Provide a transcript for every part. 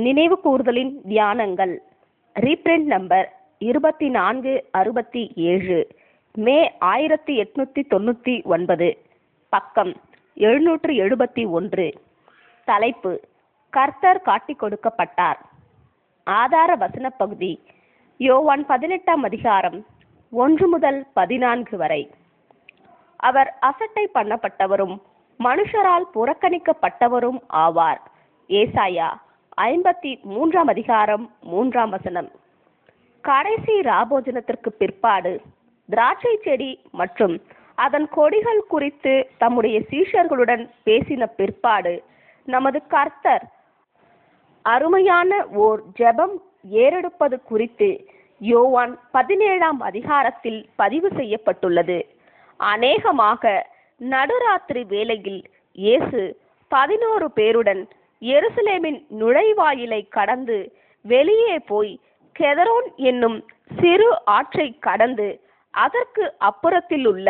நினைவு கூர்தலின் தியானங்கள். Reprint number 2467, மே 1899, பக்கம் 771. தலைப்பு: கர்த்தர் காட்டிக் கொடுக்கப்பட்டார். ஆதார வசன பகுதி: யோவான் 18ஆம் அதிகாரம் 1 முதல் 14 வரை. அவர் அசட்டை பண்ணப்பட்டவரும் மனுஷரால் புறக்கணிக்கப்பட்டவரும் ஆவார். ஏசாயா 53ஆம் அதிகாரம் 3ஆம் வசனம். கடைசி ராபோஜனத்திற்கு பிற்பாடு திராட்சை செடி மற்றும் அதன் கொடிகள் குறித்து தம்முடைய சீஷர்களுடன் பேசின பிற்பாடு நமது கர்த்தர் அருமையான ஓர் ஜெபம் ஏறெடுப்பது குறித்து யோவான் 17ஆம் அதிகாரத்தில் பதிவு செய்யப்பட்டுள்ளது. அநேகமாக நடுராத்திரி வேளையில் இயேசு 11 பேருடன் எருசலேமின் நுழைவாயிலை கடந்து வெளியே போய் கெதரோன் என்னும் சிறு ஆற்றை கடந்து அதற்கு அப்புறத்தில் உள்ள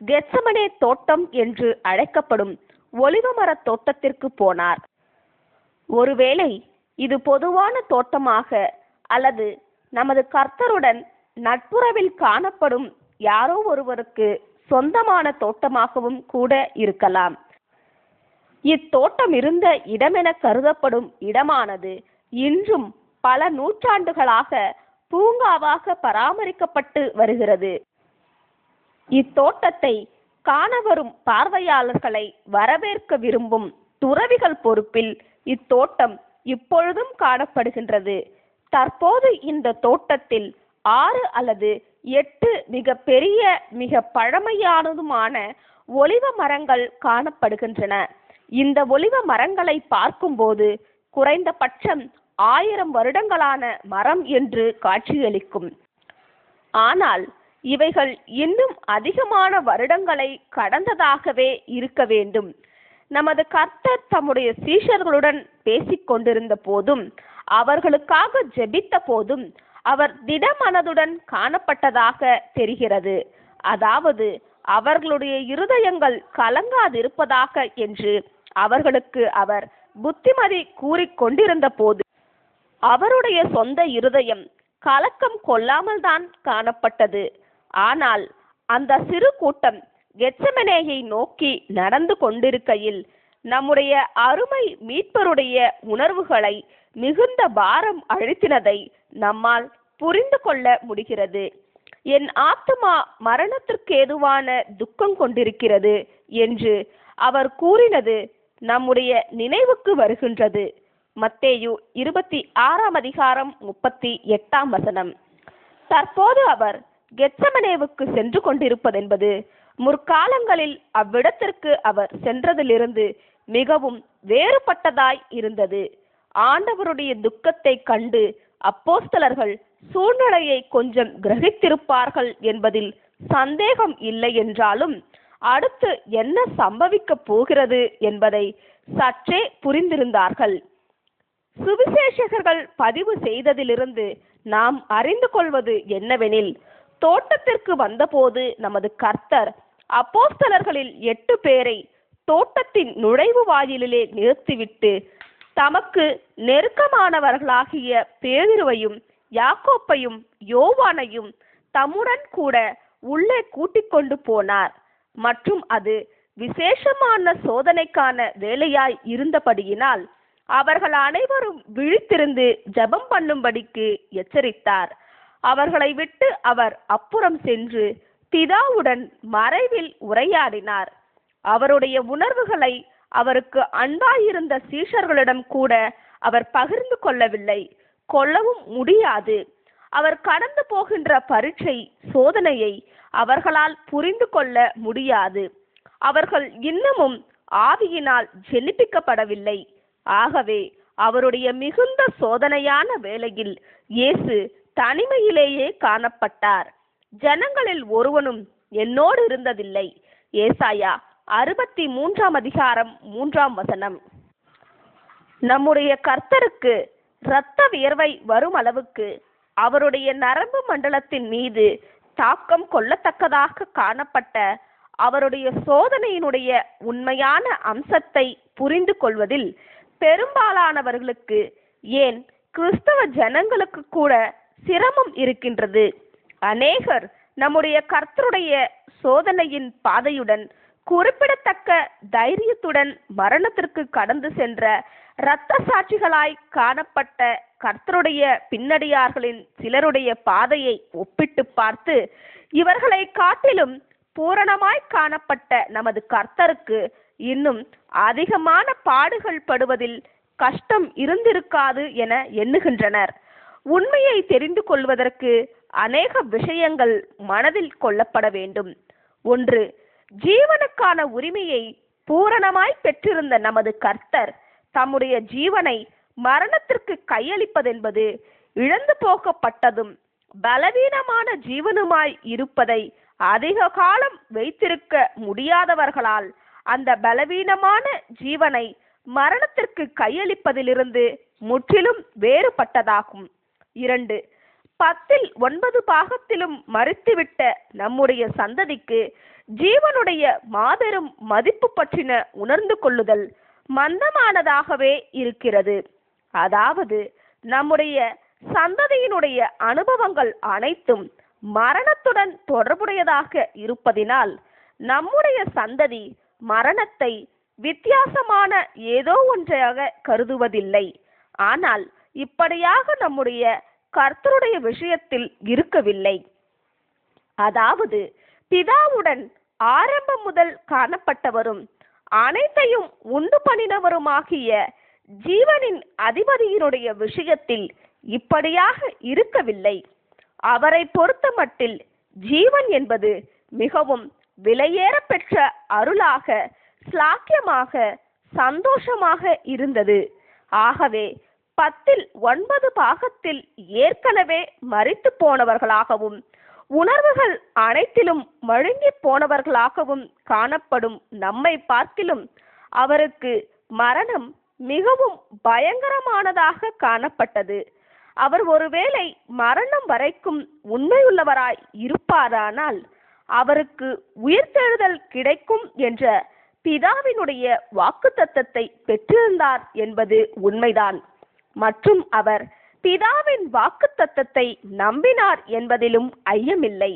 கெத்சமனே தோட்டம் என்று அழைக்கப்படும் ஒலிவமர தோட்டத்திற்கு போனார். ஒருவேளை இது பொதுவான தோட்டமாக அல்லது நமது கர்த்தருடன் நட்புறவில் காணப்படும் யாரோ ஒருவருக்கு சொந்தமான தோட்டமாகவும் கூட இருக்கலாம். இத்தோட்டம் இருந்த இடமென கருதப்படும் இடமானது இன்றும் பல நூற்றாண்டுகளாக பூங்காவாக பராமரிக்கப்பட்டு வருகிறது. இத்தோட்டத்தை காண வரும் பார்வையாளர்களை வரவேற்க விரும்பும் துறவிகள் பொறுப்பில் இத்தோட்டம் இப்பொழுதும் காணப்படுகின்றது. தற்போது இந்த தோட்டத்தில் 6 அல்லது 8 மிக பெரிய மிக பழமையானதுமான ஒலிவ மரங்கள் காணப்படுகின்றன. இந்த ஒலிவ மரங்களை பார்க்கும்போது குறைந்தபட்சம் 1000 வருடங்களான மரம் என்று காட்சியளிக்கும். ஆனால் இவைகள் இன்னும் அதிகமான வருடங்களை கடந்ததாகவே இருக்க வேண்டும். நமது கர்த்தர் தம்முடைய சீஷர்களுடன் பேசிக் கொண்டிருந்த போதும் அவர்களுக்காக ஜெபித்த போதும் அவர் திடமனதுடன் காணப்பட்டதாக தெரிகிறது. அதாவது அவர்களுடைய இருதயங்கள் கலங்காதிருப்பதாக என்று அவர்களுக்கு அவர் புத்திமதி கூறிக்கொண்டிருந்த போது அவருடைய சொந்த இருதயம் கலக்கம் கொள்ளாமல் தான் காணப்பட்டது. ஆனால் அந்த சிறு கூட்டம் கெத்செமனேயை நோக்கி நடந்து கொண்டிருக்கையில் நம்முடைய அருமை மீட்பருடைய உணர்வுகளை மிகுந்த பாரம் அழுத்தினதை நம்மால் புரிந்து கொள்ள முடிகிறது. என் ஆத்துமா மரணத்திற்கேதுவான துக்கம் கொண்டிருக்கிறது என்று அவர் கூறினது நம்முடைய நினைவுக்கு வருகின்றது. மத்தேயு 26ஆம் அதிகாரம் 38ஆம் வசனம். தற்போது அவர் கெத்செமனேவுக்கு சென்று கொண்டிருப்பதென்பது முற்காலங்களில் அவ்விடத்திற்கு அவர் சென்றதிலிருந்து மிகவும் வேறுபட்டதாய் இருந்தது. ஆண்டவருடைய துக்கத்தை கண்டு அப்போஸ்தலர்கள் சூழ்நிலையை கொஞ்சம் கிரகித்திருப்பார்கள் என்பதில் சந்தேகம் இல்லை என்றாலும் அடுத்து என்ன சம்பவிக்கப் போகிறது என்பதை சற்றே புரிந்திருந்தார்கள். சுவிசேஷகர்கள் பதிவு செய்ததிலிருந்து நாம் அறிந்து கொள்வது என்னவெனில், தோட்டத்திற்கு வந்தபோது நமது கர்த்தர் அப்போஸ்தலர்களில் 8 பேரை தோட்டத்தின் நுழைவு வாயிலிலே நிறுத்திவிட்டு தமக்கு நெருக்கமானவர்களாகிய பேதுருவையும் யாக்கோப்பையும் யோவானையும் தம்முடன் கூட உள்ளே கூட்டிக் கொண்டு போனார். மற்றும் அது விசேஷமான சோதனைக்கான வேலையாய் இருந்தபடியினால் அவர்கள் அனைவரும் விழித்திருந்து ஜெபம் பண்ணும்படிக்கு எச்சரித்தார். அவர்களை விட்டு அவர் அப்புறம் சென்று பிதாவுடன் மறைவில் உரையாடினார். அவருடைய உணர்வுகளை அவருக்கு அன்பாயிருந்த சீஷர்களிடம் கூட அவர் பகிர்ந்து கொள்ளவில்லை, கொள்ளவும் முடியாது. அவர் கடந்து போகின்ற பரீட்சை சோதனையை அவர்களால் புரிந்து கொள்ள முடியாது. அவர்கள் இன்னமும் ஆவியினால் ஜெனிப்பிக்கப்படவில்லை. ஆகவே அவருடைய மிகுந்த சோதனையான வேளையில் இயேசு தனிமையிலேயே காணப்பட்டார். ஜனங்களில் ஒருவனும் என்னோடு இருந்ததில்லை. ஏசாயா 63ஆம் அதிகாரம் 3ஆம் வசனம். நம்முடைய கர்த்தருக்கு இரத்த வியர்வை வரும் அளவுக்கு அவருடைய நரம்பு மண்டலத்தின் மீது தாக்கம் கொள்ளத்தக்கதாக காணப்பட்ட அவருடைய சோதனையினுடைய உண்மையான அம்சத்தை புரிந்து கொள்வதில் பெரும்பாலானவர்களுக்கு ஏன் கிறிஸ்தவ ஜனங்களுக்கு கூட சிரமம் இருக்கின்றது. அநேகர் நம்முடைய கர்த்தருடைய சோதனையின் பாதையுடன் குறிப்பிடத்தக்க தைரியத்துடன் மரணத்திற்கு கடந்து சென்ற இரத்த சாட்சிகளாய் காணப்பட்ட கர்த்தருடைய பின்னடியார்களின் சிலருடைய பாதையை ஒப்பிட்டு பார்த்து இவர்களை காட்டிலும் பூரணமாய் காணப்பட்ட நமது கர்த்தருக்கு இன்னும் அதிகமான பாடுகள் படுவதில் கஷ்டம் இருந்திருக்காது என எண்ணுகின்றனர். உண்மையை தெரிந்து கொள்வதற்கு அநேக விஷயங்கள் மனதில் கொள்ளப்பட வேண்டும். ஒன்று, ஜீவனுக்கான உரிமையை பூரணமாய் பெற்றிருந்த நமது கர்த்தர் தம்முடைய ஜீவனை மரணத்திற்கு கையளிப்பதென்பது இழந்து போகப்பட்டதும் பலவீனமான ஜீவனுமாய் இருப்பதை அதிக காலம் வைத்திருக்க முடியாதவர்களால் அந்த பலவீனமான ஜீவனை மரணத்திற்கு கையளிப்பதிலிருந்து முற்றிலும் வேறுபட்டதாகும். 2, 10/9 மறித்துவிட்ட நம்முடைய சந்ததிக்கு ஜீவனுடைய மாபெரும் மதிப்பு பற்றின உணர்ந்து கொள்ளுதல் மந்தமானதாகவே இருக்கிறது. அதாவது நம்முடைய சந்ததியினுடைய அனுபவங்கள் அனைத்தும் மரணத்துடன் தொடர்புடையதாக இருப்பதினால் நம்முடைய சந்ததி மரணத்தை வித்தியாசமான ஏதோ ஒன்றாக கருதுவதில்லை. ஆனால் இப்படியாக நம்முடைய கர்த்தருடைய விஷயத்தில் இருக்கவில்லை. அதாவது பிதாவுடன் ஆரம்பம் முதல் காணப்பட்டவரும் அனைத்தையும் உண்டு பண்ணினவருமாகிய ஜீவனின் அதிபதியினுடைய விஷயத்தில் இப்படியாக இருக்கவில்லை. அவரை பொறுத்த மட்டில் ஜீவன் என்பது மிகவும் விலையேற பெற்ற அருளாக, ஸ்லாக்கியமாக, சந்தோஷமாக இருந்தது. ஆகவே 10/9 ஏற்கனவே மரித்து போனவர்களாகவும் உணர்வுகள் அனைத்திலும் மழுங்கி போனவர்களாகவும் காணப்படும் நம்மை பார்க்கிலும் அவருக்கு மரணம் மிகவும் பயங்கரமானதாக காணப்பட்டது. அவர் ஒருவேளை மரணம் வரைக்கும் உண்மையுள்ளவராய் இருப்பாரானால் அவருக்கு உயிர்த்தெழுதல் கிடைக்கும் என்ற பிதாவினுடைய வாக்குத்தத்தத்தை பெற்றிருந்தார் என்பது உண்மைதான். மற்றும் அவர் பிதாவின் வாக்குத்தத்தத்தை நம்பினார் என்பதிலும் ஐயமில்லை.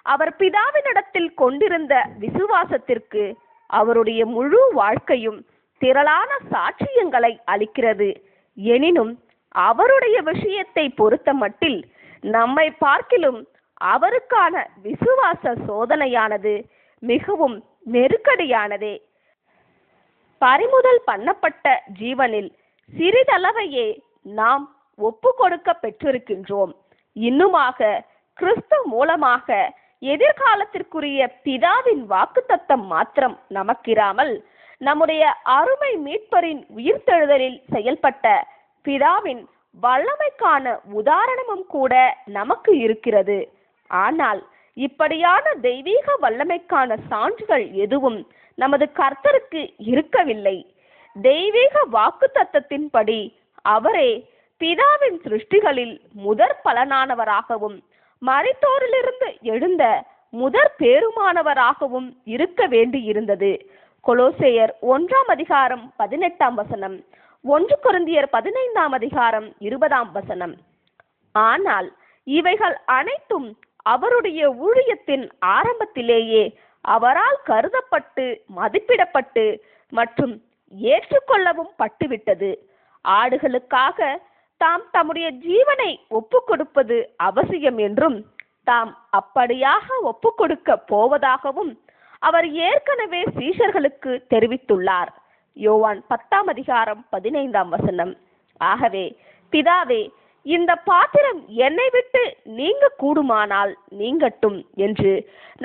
அவர் பிதாவினிடத்தில் கொண்டிருந்த விசுவாசத்திற்கு அவருடைய முழு வாழ்க்கையும் திரளான சாட்சியங்களை அளிக்கிறது. எனினும் அவருடைய விஷயத்தை பொறுத்த மட்டில் நம்மை பார்க்கிலும் அவருக்கான விசுவாச சோதனையானது மிகவும் நெருக்கடியானதே. பறிமுதல் பண்ணப்பட்ட ஜீவனில் சிறிதளவையே நாம் ஒப்பு கொடுக்க பெற்றிருக்கின்றோம். இன்னுமாக கிறிஸ்து மூலமாக எதிர்காலத்திற்குரிய பிதாவின் வாக்குத்தத்தம் மாத்திரம் நமக்கிராமல் நம்முடைய அருமை மீட்பரின் உயிர்த்தெழுதலில் செயல்பட்ட பிதாவின் வல்லமைக்கான உதாரணமும் கூட நமக்கு இருக்கிறது. ஆனால் இப்படியான தெய்வீக வல்லமைக்கான சான்றுகள் எதுவும் நமது கர்த்தருக்கு இருக்கவில்லை. தெய்வீக வாக்குத்தத்தத்தின்படி அவரே பிதாவின் சிருஷ்டிகளில் முதற் பலனானவராகவும் மரித்தோரிலிருந்து எழுந்த முதற் பேருமானவராகவும் இருக்க வேண்டியிருந்தது. கொலோசேயர் 1:18, 1 கொரிந்தியர் 15:20. ஆனால் இவைகள் அனைத்தும் அவருடைய ஊழியத்தின் ஆரம்பத்திலேயே அவரால் கருதப்பட்டு மதிப்பிடப்பட்டு மற்றும் ஏற்றுக்கொள்ளவும் பட்டுவிட்டது. ஆடுகளுக்காக தாம் தம்முடைய ஜீவனை ஒப்பு கொடுப்பது அவசியம் என்றும் தாம் அப்படியாக ஒப்பு கொடுக்க போவதாகவும் அவர் ஏற்கனவே சீஷர்களுக்கு தெரிவித்துள்ளார். யோவான் 10:15. ஆகவே பிதாவே, இந்த பாத்திரம் என்னை விட்டு நீங்க கூடுமானால் நீங்கட்டும் என்று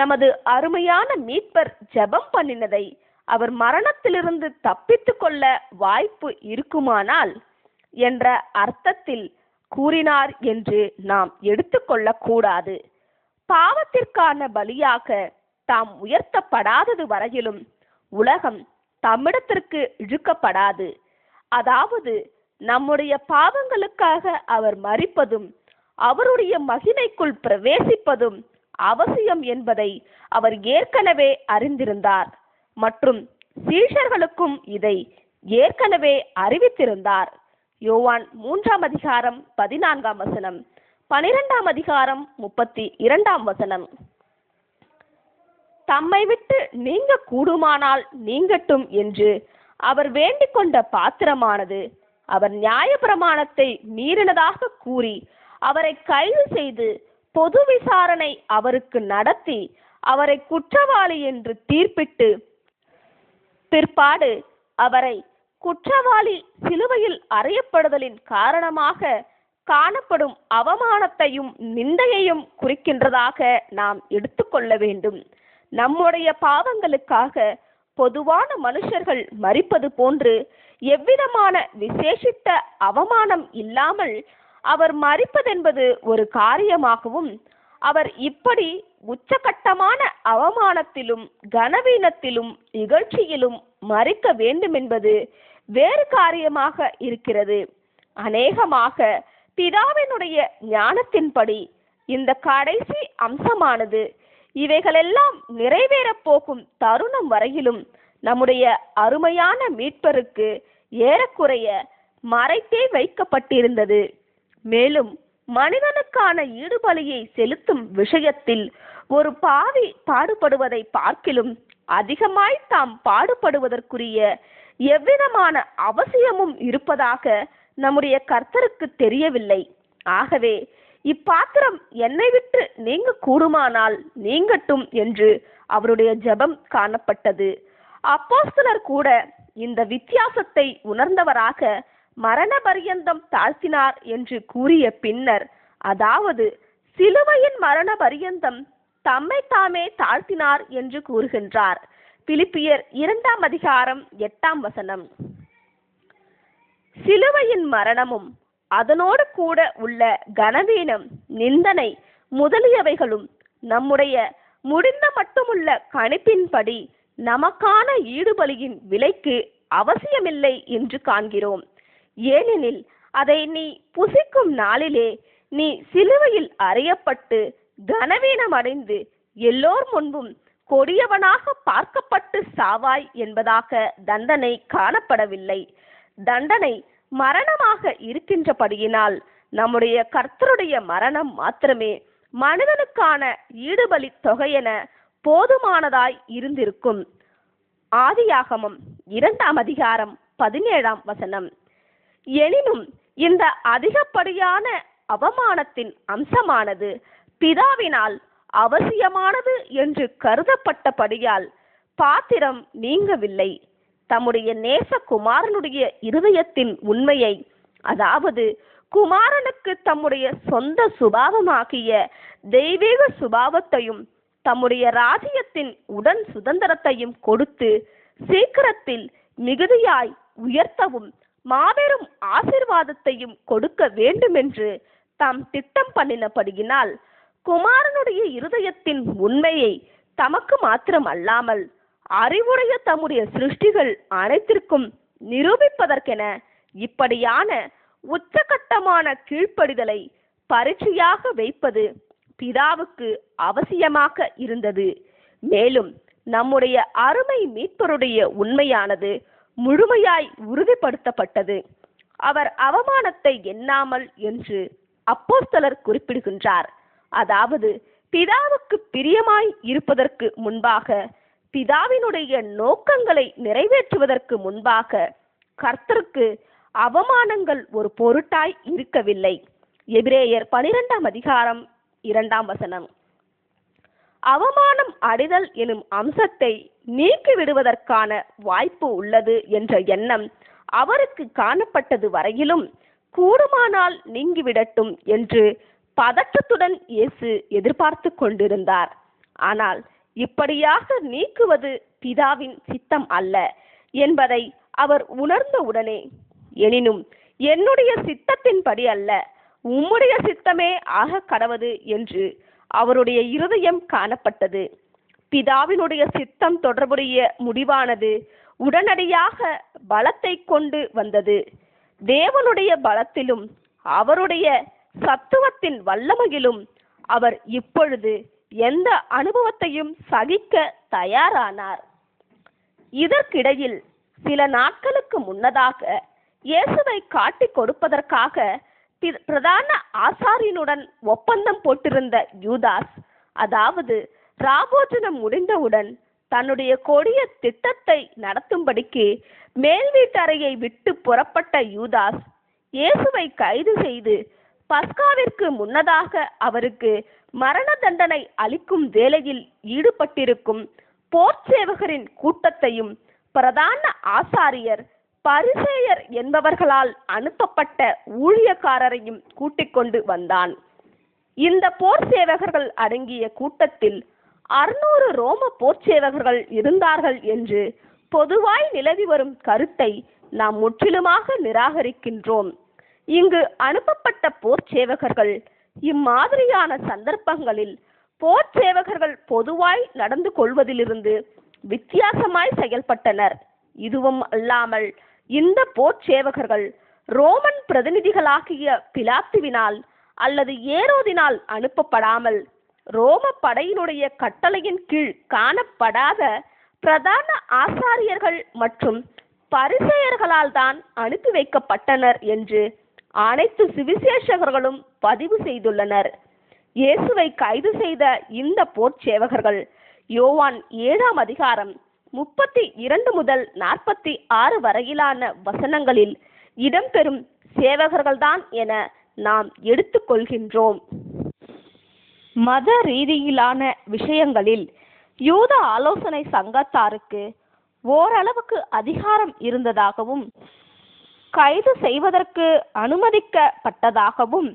நமது அருமையான மீட்பர் ஜெபம் பண்ணினதை அவர் மரணத்திலிருந்து தப்பித்து கொள்ள வாய்ப்பு இருக்குமானால் என்ற அர்த்தத்தில் கூறினார் என்று நாம் எடுத்துக்கொள்ளக்கூடாது. பாவத்திற்கான பலியாக தாம் உயர்த்தப்படாதது வரையிலும் உலகம் தம்மிடத்திற்கு இழுக்கப்படாது. அதாவது நம்முடைய பாவங்களுக்காக அவர் மரிப்பதும் அவருடைய மகிமைக்குள் பிரவேசிப்பதும் அவசியம் என்பதை அவர் ஏற்கனவே அறிந்திருந்தார் மற்றும் சீஷர்களுக்கும் இதை ஏற்கனவே அறிவித்திருந்தார். யோவான் 3:14, 12:32. தம்மை விட்டு நீங்க கூடுமானால் நீங்கட்டும் என்று அவர் வேண்டிக் கொண்ட பாத்திரமானது அவர் நியாயப்பிரமாணத்தை மீறினதாக கூறி அவரை கைது செய்து பொது விசாரணை அவருக்கு நடத்தி அவரை குற்றவாளி என்று தீர்ப்பிட்டு பிற்பாடு அவரை குற்றவாளி சிலுவையில் அறையப்படுதலின் காரணமாக காணப்படும் அவமானத்தையும் நிந்தையையும் குறிக்கின்றதாக நாம் எடுத்துக்கொள்ள வேண்டும். நம்முடைய பாவங்களுக்காக பொதுவான மனுஷர்கள் மரிப்பது போன்று எவ்விதமான விசேஷித்த அவமானம் இல்லாமல் அவர் மரிப்பதென்பது ஒரு காரியமாகவும் அவர் இப்படி உச்சகட்டமான அவமானத்திலும் கனவீனத்திலும் இகழ்ச்சியிலும் மரிக்க வேண்டுமென்பது வேறு காரியமாக இருக்கிறது. அநேகமாக பிதாவினுடைய ஞானத்தின்படி இந்த கடைசி அம்சமானது இவைகளெல்லாம் நிறைவேறப் போகும் தருணம் வரையிலும் நம்முடைய அருமையான மீட்பருக்கு ஏறக்குறைய மறைத்தே வைக்கப்பட்டிருந்தது. மேலும் மனிதனுக்கான ஈடுபலியை செலுத்தும் விஷயத்தில் ஒரு பாவி பாடுபடுவதை பார்க்கிலும் அதிகமாய் தாம் பாடுபடுவதற்குரிய எவ்விதமான அவசியமும் இருப்பதாக நம்முடைய கர்த்தருக்கு தெரியவில்லை. ஆகவே இப்பாத்திரம் என்னை விட்டு நீங்க கூடுமானால் நீங்கட்டும் என்று அவருடைய ஜெபம் காணப்பட்டது. அப்போஸ்தலர் கூட இந்த வித்தியாசத்தை உணர்ந்தவராக மரண பரியந்தம் தாழ்த்தினார் என்று கூறிய பின்னர், அதாவது சிலுவையின் மரண பரியந்தம் தம்மை தாமே தாழ்த்தினார் என்று கூறுகின்றார். பிலிப்பியர் 2:8. சிலுவையின் மரணமும் அதனோடு கூட உள்ள கனவீனம், நிந்தனை முதலியவைகளும் நம்முடைய முடிந்த மட்டுமுள்ள கணிப்பின்படி நமக்கான ஈடுபலியின் விலைக்கு அவசியமில்லை என்று காண்கிறோம். ஏனெனில் அதை நீ புசிக்கும் நாளிலே நீ சிலுவையில் அறையப்பட்டு கனவீனம் அடைந்து எல்லோர் முன்பும் கொடியவனாக பார்க்கப்பட்டு சாவாய் என்பதாக தண்டனை காணப்படவில்லை. தண்டனை மரணமாக இருக்கின்றபடியினால் நம்முடைய கர்த்தருடைய மரணம் மாத்திரமே மனிதனுக்கான ஈடுபலி தொகையென போதுமானதாய் இருந்திருக்கும். ஆதியாகமம் 2:17. எனினும் இந்த அதிகப்படியான அவமானத்தின் அம்சமானது பிதாவினால் அவசியமானது என்று கருதப்பட்டபடியால் பாத்திரம் நீங்கவில்லை. தம்முடைய நேச குமாரனுடைய இருதயத்தின் உண்மையை, அதாவது குமாரனுக்கு தம்முடைய சொந்த சுபாவமாகிய தெய்வீக சுபாவத்தையும் தம்முடைய ராஜ்யத்தின் உடன் சுதந்திரத்தையும் கொடுத்து சீக்கிரத்தில் மிகுதியாய் உயர்த்தவும் மாபெரும் ஆசீர்வாதத்தையும் கொடுக்க வேண்டுமென்று தாம் திட்டம் பண்ணினபடியினால் குமாரனுடைய இருதயத்தின் உண்மையை தமக்கு மாத்திரம் அல்லாமல் அறிவுடைய தம்முடைய சிருஷ்டிகள் அனைத்திற்கும் நிரூபிப்பதற்கென இப்படியான உச்சகட்டமான கீழ்ப்படிதலை பரீட்சையாக வைப்பது பிதாவுக்கு அவசியமாக இருந்தது. மேலும் நம்முடைய அருமை மீட்பருடைய உண்மையானது முழுமையாய் உறுதிப்படுத்தப்பட்டது. அவர் அவமானத்தை எண்ணாமல் என்று அப்போஸ்தலர் குறிப்பிடுகின்றார். அதாவது பிதாவுக்கு பிரியமாய் இருப்பதற்கு முன்பாக, பிதாவினுடைய நோக்கங்களை நிறைவேற்றுவதற்கு முன்பாக கர்த்தருக்கு அவமானங்கள் ஒரு பொருட்டாய் இருக்கவில்லை. எபிரேயர் 12:2. அவமானம் அடைதல் எனும் அம்சத்தை நீக்கிவிடுவதற்கான வாய்ப்பு உள்ளது என்ற எண்ணம் அவருக்கு காணப்பட்டது வரையிலும் கூடுமானால் நீங்கிவிடட்டும் என்று பதற்றத்துடன் இயேசு எதிர்பார்த்து கொண்டிருந்தார். ஆனால் இப்படியாக நீக்குவது பிதாவின் சித்தம் அல்ல என்பதை அவர் உணர்ந்தவுடனே, எனினும் என்னுடைய சித்தத்தின்படி அல்ல, உம்முடைய சித்தமே ஆக கடவது என்று அவருடைய இருதயம் காணப்பட்டது. பிதாவினுடைய சித்தம் தொடர்புடைய முடிவானது உடனடியாக பலத்தை கொண்டு வந்தது. தேவனுடைய பலத்திலும் அவருடைய சத்துவத்தின் வல்லமையிலும் அவர் இப்பொழுது எந்த அனுபவத்தையும் சகிக்க தயாரானார். இதற்கிடையில் சில நாட்களுக்கு முன்னதாக இயேசுவை காட்டி கொடுப்பதற்காக பிரதான ஆசாரியனுடன் ஒப்பந்தம் போட்டிருந்த யூதாஸ், அதாவது ராபோஜனம் முடிந்தவுடன் தன்னுடைய கொடிய திட்டத்தை நடத்தும்படிக்கு மேல் வீட்டறையை விட்டு புறப்பட்ட யூதாஸ், இயேசுவை கைது செய்து பஸ்காவிற்கு முன்னதாக அவருக்கு மரண தண்டனை அளிக்கும் வேலையில் ஈடுபட்டிருக்கும் போர்ச்சேவகரின் கூட்டத்தையும் பிரதான ஆசாரியர், பரிசேயர் என்பவர்களால் அனுப்பப்பட்ட ஊழியக்காரரையும் கூட்டிக் கொண்டு வந்தான். இந்த போர் சேவகர்கள் அடங்கிய கூட்டத்தில் 600 ரோம போர்ச்சேவகர்கள் இருந்தார்கள் என்று பொதுவாய் நிலவி வரும் கருத்தை நாம் முற்றிலுமாக நிராகரிக்கின்றோம். இங்கு அனுப்பப்பட்ட போர்ச்சேவகர்கள் இம்மாதிரியான சந்தர்ப்பங்களில் போர்ச்சேவகர்கள் பொதுவாய் நடந்து கொள்வதிலிருந்து வித்தியாசமாய் செயல்பட்டனர். இதுவும் அல்லாமல் இந்த போர்ச்சேவகர்கள் ரோமன் பிரதிநிதிகளாகிய பிலாத்துவினால் அல்லது ஏரோதினால் அனுப்பப்படாமல் ரோம படையினுடைய கட்டளையின் கீழ் காணப்படாத பிரதான ஆசாரியர்கள் மற்றும் பரிசேயர்களால் தான் அனுப்பி வைக்கப்பட்டனர் என்று அனைத்து சுவிசேஷகர்களும் பதிவு செய்துள்ளனர். இயேசுவை கைது செய்த இந்த போர்ச்சேவகர்கள் யோவான் 7ஆம் அதிகாரம் 32 முதல் 46 வரையிலான வசனங்களில் இடம்பெறும் சேவகர்கள்தான் என நாம் எடுத்துக்கொள்கின்றோம். மத ரீதியிலான விஷயங்களில் யூத ஆலோசனை சங்கத்தாருக்கு ஓரளவுக்கு அதிகாரம் இருந்ததாகவும் கைது செய்வதற்கு அனுமதிக்கப்பட்டதாகவும்,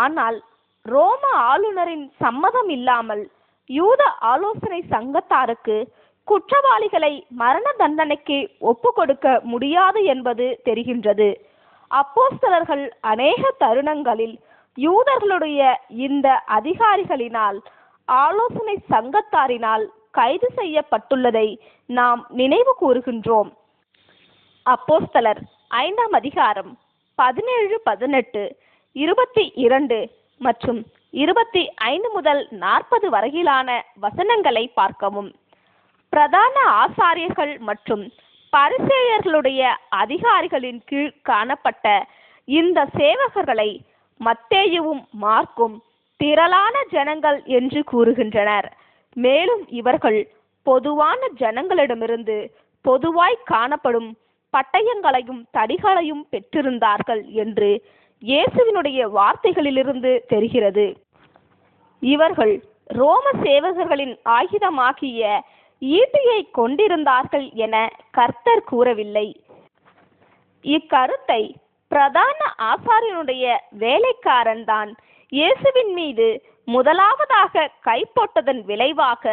ஆனால் ரோம ஆளுநரின் சம்மதம் இல்லாமல் யூத ஆலோசனை சங்கத்தாருக்கு குற்றவாளிகளை மரண தண்டனைக்கு ஒப்பு கொடுக்க முடியாது என்பது தெரிகின்றது. அப்போஸ்தலர்கள் அநேக தருணங்களில் யூதர்களுடைய இந்த அதிகாரிகளினால், ஆலோசனை சங்கத்தாரினால் கைது செய்யப்பட்டுள்ளதை நாம் நினைவு கூறுகின்றோம். அப்போஸ்தலர் 5ஆம் அதிகாரம் 17, 18, 22 மற்றும் 25 முதல் 40 வரையிலான வசனங்களை பார்க்கவும். பிரதான ஆசாரியர்கள் மற்றும் பரிசேயர்களுடைய அதிகாரிகளின் கீழ் காணப்பட்ட இந்த சேவகர்களை மத்தேயுவும் மார்க்கும் திரளான ஜனங்கள் என்று கூறுகின்றனர். மேலும் இவர்கள் பொதுவான ஜனங்களிடமிருந்து பொதுவாய் காணப்படும் பட்டயங்களையும் தடிகளையும் பெற்றிருந்தார்கள் என்று இயேசுவினுடைய வார்த்தைகளிலிருந்து தெரிகிறது. இவர்கள் ரோம சேவகர்களின் ஆயுதமாகிய ஈட்டியை கொண்டிருந்தார்கள் என கர்த்தர் கூறவில்லை. இக்கருத்தை பிரதான ஆசாரியனுடைய வேலைக்காரன் தான் இயேசுவின் மீது முதலாவதாக கை போட்டதன் விளைவாக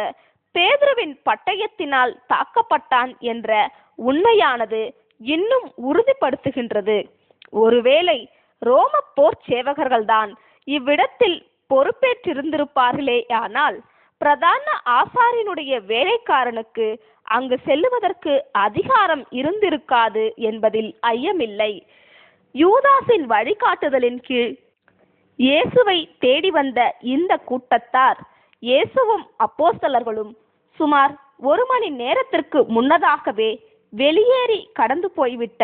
பேதுருவின் பட்டயத்தினால் தாக்கப்பட்டான் என்ற உண்மையானது இன்னும் உறுதிப்படுத்துகின்றது. ஒருவேளை ரோம போர் சேவகர்கள்தான் இவ்விடத்தில் பொறுப்பேற்றிருந்திருப்பார்களே, ஆனால் பிரதான ஆசாரியனுடைய வேலைக்காரனுக்கு அங்கு செல்லுவதற்கு அதிகாரம் இருந்திருக்காது என்பதில் ஐயமில்லை. யூதாஸின் வழிகாட்டுதலின் கீழ் இயேசுவை தேடி வந்த இந்த கூட்டத்தார் இயேசுவும் அப்போஸ்தலர்களும் சுமார் 1 மணி நேரத்திற்கு முன்னதாகவே வெளியேறி கடந்து போய்விட்ட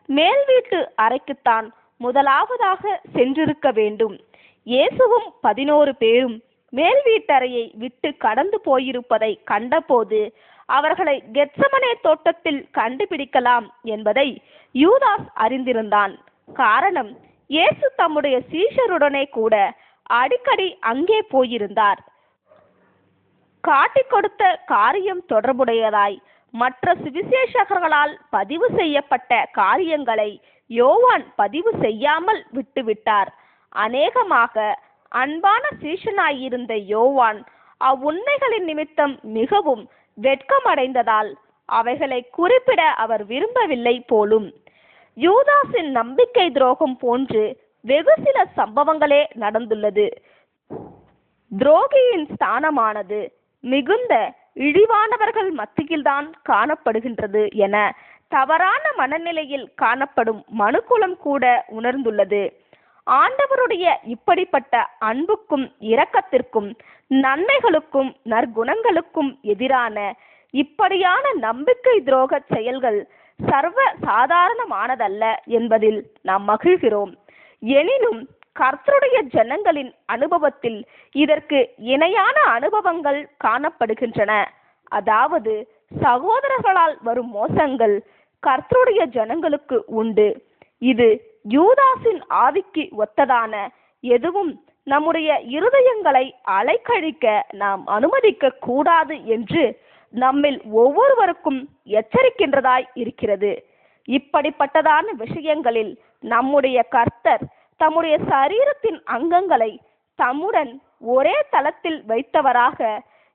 மேல் வீட்டு அறைக்குத்தான் முதலாவதாக சென்றிருக்க வேண்டும். இயேசுவும் 11 பேரும் மேல் வீட்டறையை விட்டு கடந்து போயிருப்பதை கண்டபோது அவர்களை கெத்சமனே தோட்டத்தில் கண்டுபிடிக்கலாம் என்பதை யூதாஸ் அறிந்திருந்தான். காரணம், இயேசு தம்முடைய சீஷருடனே கூட அடிக்கடி அங்கே போயிருந்தார். காட்டிக் கொடுத்த காரியம் தொடர்புடையதாய் மற்ற சுவிசேஷகர்களால் பதிவு செய்யப்பட்ட காரியங்களை யோவான் பதிவு செய்யாமல் விட்டுவிட்டார். அநேகமாக அன்பான சீஷனாயிருந்த யோவான் அவ்வுண்மைகளின் நிமித்தம் மிகவும் வெட்கமடைந்ததால் அவைகளை குறிப்பிட அவர் விரும்பவில்லை போலும். யூதாஸின் நம்பிக்கை துரோகம் போன்று வெகு சில சம்பவங்களே நடந்துள்ளது. துரோகியின் ஸ்தானமானது மிகுந்த இழிவானவர்கள் மத்தியில்தான் காணப்படுகின்றது என தவறான மனநிலையில் காணப்படும் மனுக்குலம் கூட உணர்ந்துள்ளது. ஆண்டவருடைய இப்படிப்பட்ட அன்புக்கும் இரக்கத்திற்கும் நன்மைகளுக்கும் நற்குணங்களுக்கும் எதிரான இப்படியான நம்பிக்கை துரோக செயல்கள் சர்வ சாதாரணமானதல்ல என்பதில் நாம் மகிழ்கிறோம். எனினும் கர்த்தருடைய ஜனங்களின் அனுபவத்தில் இதற்கு இணையான அனுபவங்கள் காணப்படுகின்றன. அதாவது சகோதரர்களால் வரும் மோசங்கள் கர்த்தருடைய ஜனங்களுக்கு உண்டு. இது யூதாசின் ஆவிக்கு ஒத்ததான எதுவும் நம்முடைய இருதயங்களை அலைக்கழிக்க நாம் அனுமதிக்க கூடாது என்று நம்மில் ஒவ்வொருவருக்கும் எச்சரிக்கின்றதாய் இருக்கிறது. இப்படிப்பட்டதான விஷயங்களில் நம்முடைய கர்த்தர் தம்முடைய சரீரத்தின் அங்கங்களை தம்முடன் ஒரே தளத்தில் வைத்தவராக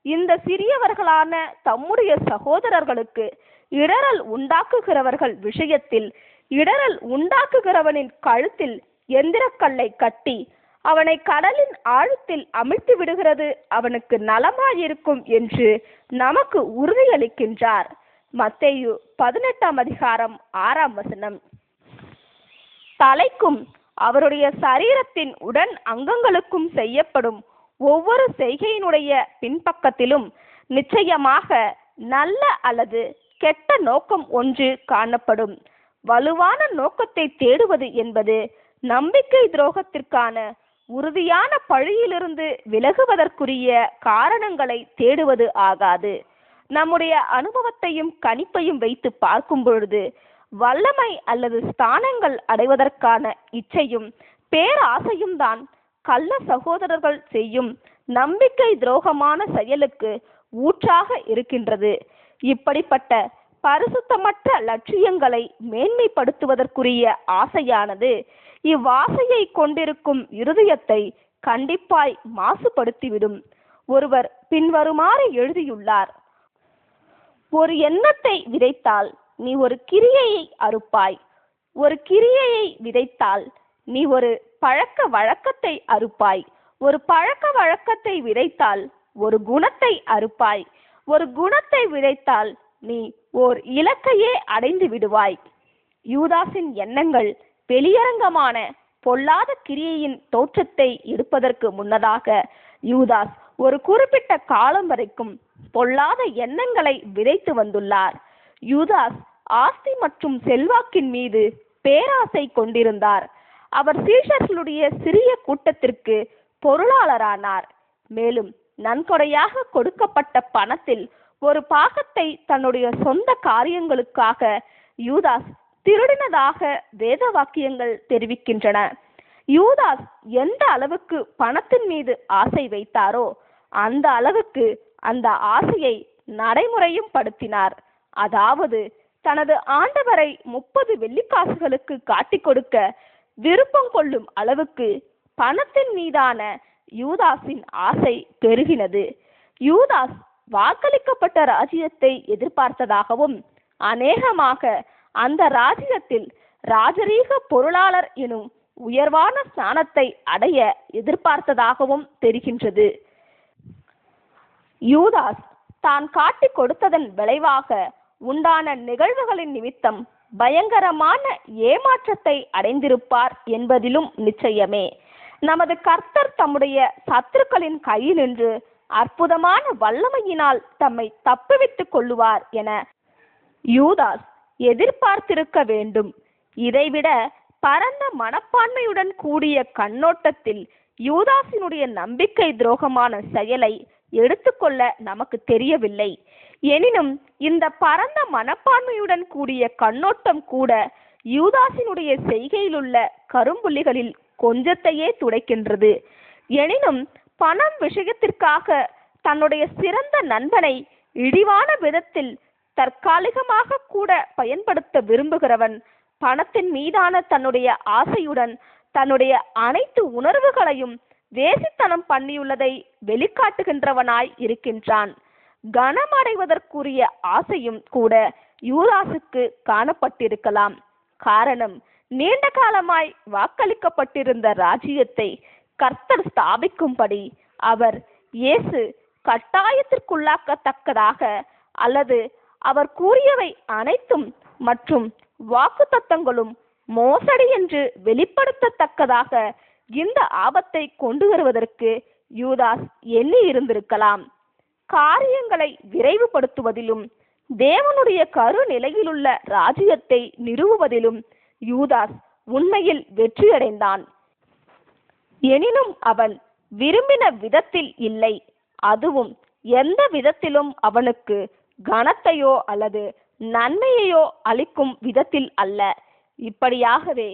இந்த சிறியவர்களான தம்முடைய சகோதரர்களுக்கு இடரல் உண்டாக்குகிறவர்கள் விஷயத்தில் இடரல் உண்டாக்குகிறவனின் கழுத்தில் எந்திரக்கல்லை கட்டி அவனை கடலின் ஆழத்தில் அமிழ்த்தி விடுகிறது அவனுக்கு நலமாயிருக்கும் என்று நமக்கு உறுதியளிக்கின்றார். மத்தேயு 18:6 தலைக்கும் அவருடைய சரீரத்தின் உடன் அங்கங்களுக்கும் செய்யப்படும் ஒவ்வொரு செய்கையினுடைய பின்பக்கத்திலும் நிச்சயமாக நல்ல அல்லது கெட்ட நோக்கம் ஒன்று காணப்படும். வலுவான நோக்கத்தை தேடுவது என்பது நம்பிக்கை துரோகத்திற்கான உறுதியான பழியிலிருந்து விலகுவதற்குரிய காரணங்களை தேடுவது ஆகாது. நம்முடைய அனுபவத்தையும் கணிப்பையும் வைத்து பார்க்கும் பொழுது வல்லமை அல்லது ஸ்தானங்கள் அடைவதற்கான இச்சையும் பேராசையும் தான் கள்ள சகோதரர்கள் செய்யும் நம்பிக்கை துரோகமான செயலுக்கு ஊற்றாக இருக்கின்றது. இப்படிப்பட்ட பரிசுத்தமற்ற லட்சியங்களை மேன்மைப்படுத்துவதற்குரிய ஆசையானது இவ்வாசையை கொண்டிருக்கும் இருதயத்தை கண்டிப்பாய் மாசுபடுத்திவிடும். ஒருவர் பின்வருமாறு எழுதியுள்ளார்: ஒரு எண்ணத்தை விதைத்தால் நீ ஒரு கிரியையை அறுப்பாய். ஒரு கிரியையை விதைத்தால் நீ ஒரு பழக்க வழக்கத்தை அறுப்பாய். ஒரு பழக்க வழக்கத்தை விதைத்தால் ஒரு குணத்தை அறுப்பாய். ஒரு குணத்தை விதைத்தால் நீ ஓர் இலக்கையே அடைந்து விடுவாய். யூதாசின் எண்ணங்கள் வெளியரங்கமான பொல்லாத கிரியையின் தோற்றத்தை எடுப்பதற்கு முன்னதாக யூதாஸ் ஒரு குறிப்பிட்ட காலம் வரைக்கும் பொல்லாத எண்ணங்களை விதைத்து வந்துள்ளார். யூதாஸ் ஆஸ்தி மற்றும் செல்வாக்கின் மீது பேராசை கொண்டிருந்தார். அவர் சீஷர்களுடைய சிறிய கூட்டத்திற்கு பொருளாளரானார். மேலும் நன்கொடையாக கொடுக்கப்பட்ட பணத்தில் ஒரு பாகத்தை தன்னுடைய சொந்த காரியங்களுக்காக யூதாஸ் திருடினதாக வேத வாக்கியங்கள் தெரிவிக்கின்றன. யூதாஸ் எந்த அளவுக்கு பணத்தின் மீது ஆசை வைத்தாரோ அந்த அளவுக்கு அந்த ஆசையை நடைமுறையும் படுத்தினார். அதாவது தனது ஆண்டவரை 30 வெள்ளிக்காசுகளுக்கு காட்டிக் கொடுக்க விருப்பம் கொள்ளும் அளவுக்கு பணத்தின் மீதான யூதாஸின் ஆசை பெருகினது. யூதாஸ் வாக்களிக்கப்பட்ட ராஜ்யத்தை எதிர்பார்த்ததாகவும் அநேகமாக அந்த ராஜ்யத்தில் ராஜரீக பொருளாளர் எனும் உயர்வான ஸ்தானத்தை அடைய எதிர்பார்த்ததாகவும் தெரிகின்றது. யூதாஸ் தான் காட்டிக் கொடுத்ததன் விளைவாக உண்டான நிகழ்வுகளின் நிமித்தம் பயங்கரமான ஏமாற்றத்தை அடைந்திருப்பார் என்பதிலும் நிச்சயமே. நமது கர்த்தர் தம்முடைய சத்துருக்களின் கையினின்று அற்புதமான வல்லமையினால் தம்மை தப்புவித்துக் கொள்ளுவார் என யூதாஸ் எதிர்பார்த்திருக்க வேண்டும். இதைவிட பரந்த மனப்பான்மையுடன் கூடிய கண்ணோட்டத்தில் யூதாசினுடைய நம்பிக்கை துரோகமான செயலை எடுத்துக்கொள்ள நமக்கு தெரியவில்லை. எனினும் இந்த பரந்த மனப்பான்மையுடன் கூடிய கண்ணோட்டம் கூட யூதாசினுடைய செய்கையிலுள்ள கரும்புள்ளிகளில் கொஞ்சத்தையே துடைக்கின்றது. எனினும் பணம் விஷயத்திற்காக தன்னுடைய சிறந்த நண்பனை இழிவான விதத்தில் தற்காலிகமாக கூட பயன்படுத்த விரும்புகிறவன் பணத்தின் மீதான தன்னுடைய ஆசையுடன் தன்னுடைய அனைத்து உணர்வுகளையும் வேசித்தனம் பண்ணியுள்ளதை வெளிக்காட்டுகின்றவனாய் இருக்கின்றான். கனமடைவதற்குரிய ஆசையும் கூட யூதாசுக்கு காணப்பட்டிருக்கலாம். காரணம், நீண்ட காலமாய் வாக்களிக்கப்பட்டிருந்த ராஜ்யத்தை கர்த்தர் ஸ்தாபிக்கும்படி அவர் இயேசு கட்டாயத்திற்குள்ளாக்கத்தக்கதாக அல்லது அவர் கூறியவை அனைத்தும் மற்றும் வாக்குத்தத்தங்களும் மோசடி என்று வெளிப்படுத்தத்தக்கதாக இந்த ஆபத்தை கொண்டு வருவதற்கு யூதாஸ் எண்ணி இருந்திருக்கலாம். காரியங்களை விரைவுபடுத்துவதிலும் தேவனுடைய கருநிலையிலுள்ள ராஜ்யத்தை நிறுவுவதிலும் யூதாஸ் உண்மையில் வெற்றியடைந்தான். எனினும் அவன் விரும்பின விதத்தில் இல்லை. அதுவும் எந்த விதத்திலும் அவனுக்கு கனத்தையோ அல்லது நன்மையையோ அளிக்கும் விதத்தில் அல்ல. இப்படியாகவே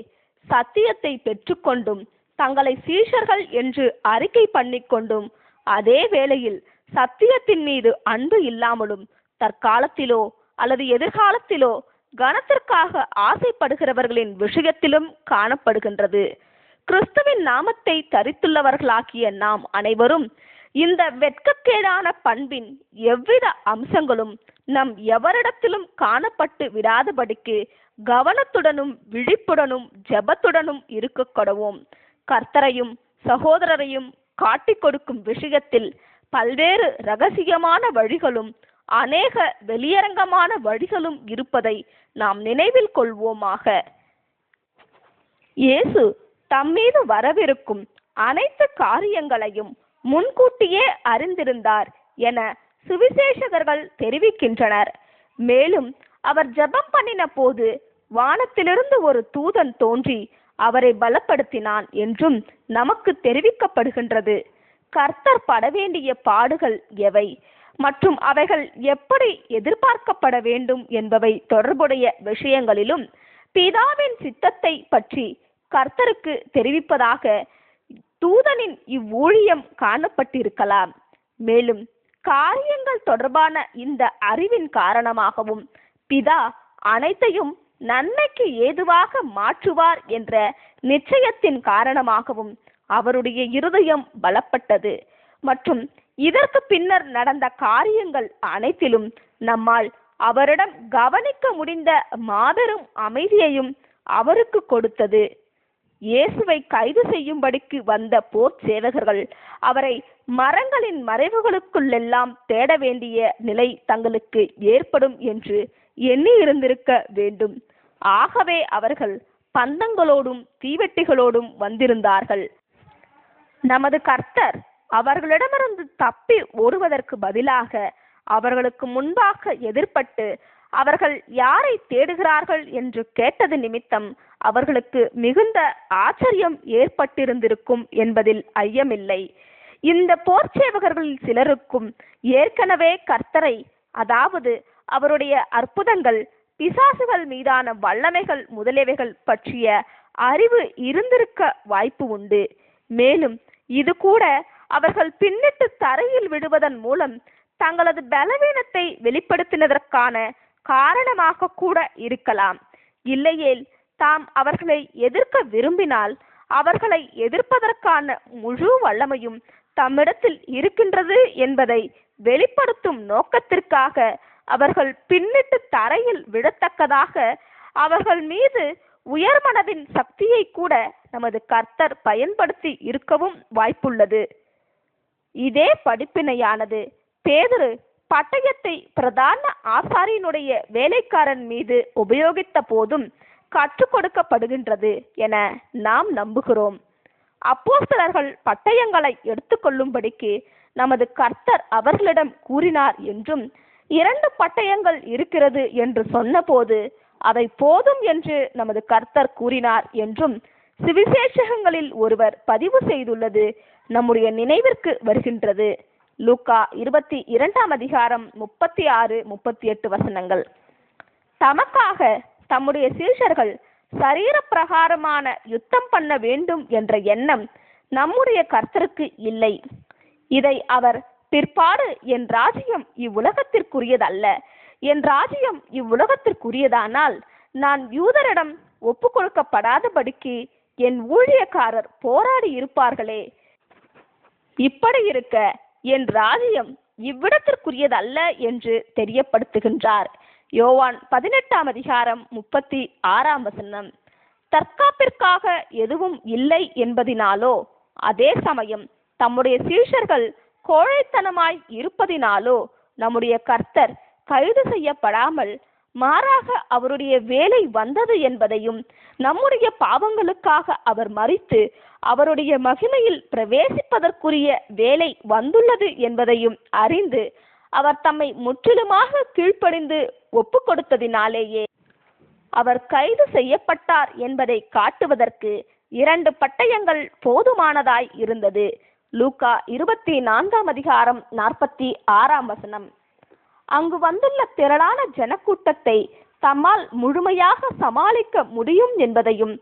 சத்தியத்தை பெற்றுக்கொண்டும் தங்களை சீஷர்கள் என்று அறிக்கை பண்ணிக்கொண்டும் அதே வேளையில் சத்தியத்தின் மீது அன்பு இல்லாமலும் தற்காலத்திலோ அல்லது எதிர்காலத்திலோ கனத்திற்காக ஆசைப்படுகிறவர்களின் விஷயத்திலும் காணப்படுகின்றது. கிறிஸ்துவின் நாமத்தை தரித்துள்ளவர்களாகிய நாம் அனைவரும் இந்த வெட்கக்கேடான பண்பின் எவ்வித அம்சங்களும் நம் எவரிடத்திலும் காணப்பட்டு விடாதபடிக்கு கவனத்துடனும் விழிப்புடனும் ஜெபத்துடனும் இருக்க கடவோம். கர்த்தரையும் சகோதரரையும் காட்டிக் கொடுக்கும் விஷயத்தில் பல்வேறு இரகசியமான வழிகளும் அநேக வெளியரங்கமான வழிகளும் இருப்பதை நாம் நினைவில் கொள்வோமாக. இயேசு தம்மீது வரவிருக்கும் அனைத்து காரியங்களையும் முன்கூட்டியே அறிந்திருந்தார் என சுவிசேஷகர்கள் தெரிவிக்கின்றனர். மேலும் அவர் ஜெபம் பண்ணின போது வானத்திலிருந்து ஒரு தூதன் தோன்றி அவரை பலப்படுத்தினான் என்றும் நமக்கு தெரிவிக்கப்படுகின்றது. கர்த்தர் பட வேண்டிய பாடுகள் எவை மற்றும் அவைகள் எப்படி எதிர்பார்க்கப்பட வேண்டும் என்பவை தொடர்புடைய விஷயங்களிலும் பிதாவின் சித்தத்தை பற்றி கர்த்தருக்கு தெரிவிப்பதாக தூதனின் இவ்வூழியம் காணப்பட்டிருக்கலாம். மேலும் காரியங்கள் தொடர்பான இந்த அறிவின் காரணமாகவும் பிதா அனைத்தையும் நன்மைக்கு ஏதுவாக மாற்றுவார் என்ற நிச்சயத்தின் காரணமாகவும் அவருடைய இருதயம் பலப்பட்டது. மற்றும் இதற்கு பின்னர் நடந்த காரியங்கள் அனைத்திலும் நம்மால் அவரிடம் கவனிக்க முடிந்த மாபெரும் அமைதியையும் அவருக்கு கொடுத்தது. இயேசுவை கைது செய்யும்படிக்கு வந்த போர் சேவகர்கள் அவரை மரங்களின் மறைவுகளுக்குள்ளெல்லாம் தேட வேண்டிய நிலை தங்களுக்கு ஏற்படும் என்று எண்ணி இருந்திருக்க வேண்டும். ஆகவே அவர்கள் பந்தங்களோடும் தீவெட்டிகளோடும் வந்திருந்தார்கள். நமது கர்த்தர் அவர்களிடமிருந்து தப்பி ஓடுவதற்கு பதிலாக அவர்களுக்கு முன்பாக எதிர்பட்டு அவர்கள் யாரை தேடுகிறார்கள் என்று கேட்டது நிமித்தம் அவர்களுக்கு மிகுந்த ஆச்சரியம் ஏற்பட்டிருந்திருக்கும் என்பதில் ஐயமில்லை. இந்த போர்ச்சேவகர்களில் சிலருக்கும் ஏற்கனவே கர்த்தரை, அதாவது அவருடைய அற்புதங்கள், பிசாசுகள் மீதான வல்லமைகள் முதலியவைகள் பற்றிய அறிவு இருந்திருக்க வாய்ப்பு உண்டு. மேலும் இது கூட அவர்கள் பின்னிட்டு தரையில் விடுவதன் மூலம் தங்களது பலவீனத்தை வெளிப்படுத்தினதற்கான காரணமாக கூட இருக்கலாம். இல்லையேல் தாம் அவர்களை எதிர்க்க விரும்பினால் அவர்களை எதிர்ப்பதற்கான முழு வல்லமையும் தம்மிடத்தில் இருக்கின்றது என்பதை வெளிப்படுத்தும் நோக்கத்திற்காக அவர்கள் பின்னிட்டு தரையில் விடத்தக்கதாக அவர்கள் மீது உயர்மனதின் சக்தியை கூட நமது கர்த்தர் பயன்படுத்தி இருக்கவும் வாய்ப்புள்ளது. இதே படிப்பினையானது பேதுரு பட்டயத்தை பிரதான ஆசாரியனுடைய வேலைக்காரன் மீது உபயோகித்த போதும் கற்றுக் கொடுக்கப்படுகின்றது என நாம் நம்புகிறோம். அப்போஸ்தலர்கள் பட்டயங்களை எடுத்துக்கொள்ளும்படிக்கு நமது கர்த்தர் அவர்களிடம் கூறினார் என்றும் 2 பட்டயங்கள் இருக்கிறது என்று சொன்னபோது அவை போதும் என்று நமது கர்த்தர் கூறினார் என்றும் சுவிசேஷகங்களில் ஒருவர் பதிவு செய்துள்ளது நம்முடைய நினைவிற்கு வருகின்றது. லூக்கா 22 அதிகாரம் 36-38 வசனங்கள். தமக்காக தம்முடைய சீஷர்கள் சரீர பிரகாரமான யுத்தம் பண்ண வேண்டும் என்ற எண்ணம் நம்முடைய கர்த்தருக்கு இல்லை. இதை அவர் பிற்பாடு என் ராஜ்யம் இவ்வுலகத்திற்குரியதல்ல, என் ராஜ்யம் இவ்வுலகத்திற்குரியதானால் நான் யூதரிடம் ஒப்பு கொடுக்கப்படாதபடிக்கு என் ஊழியக்காரர் போராடி இருப்பார்களே. இப்படி இருக்க என் ராஜ்யம் இவ்விடத்திற்குரியதல்ல என்று தெரியப்படுத்துகின்றார். யோவான் 18 அதிகாரம் 36 வசனம். தற்காப்பிற்காக எதுவும் இல்லை என்பதினாலோ, அதே சமயம் தம்முடைய சீஷர்கள் கோழைத்தனமாய் இருப்பதினாலோ நம்முடைய கர்த்தர் கைது செய்யப்படாமல் மாறாக அவருடைய வேலை வந்தது என்பதையும், நம்முடைய பாவங்களுக்காக அவர் மரித்து அவருடைய மகிமையில் பிரவேசிப்பதற்குரிய வேலை வந்துள்ளது என்பதையும் அறிந்து அவர் தம்மை முற்றிலுமாக கீழ்ப்படிந்து ஒப்பு கொடுத்ததினாலேயே அவர் கைது செய்யப்பட்டார் என்பதை காட்டுவதற்கு 2 பட்டயங்கள் போதுமானதாய் இருந்தது. லூக்கா 24:46 அங்கு வந்துள்ள திரளான ஜனக்கூட்டத்தை தம்மால் முழுமையாக சமாளிக்க முடியும் என்பதையும்,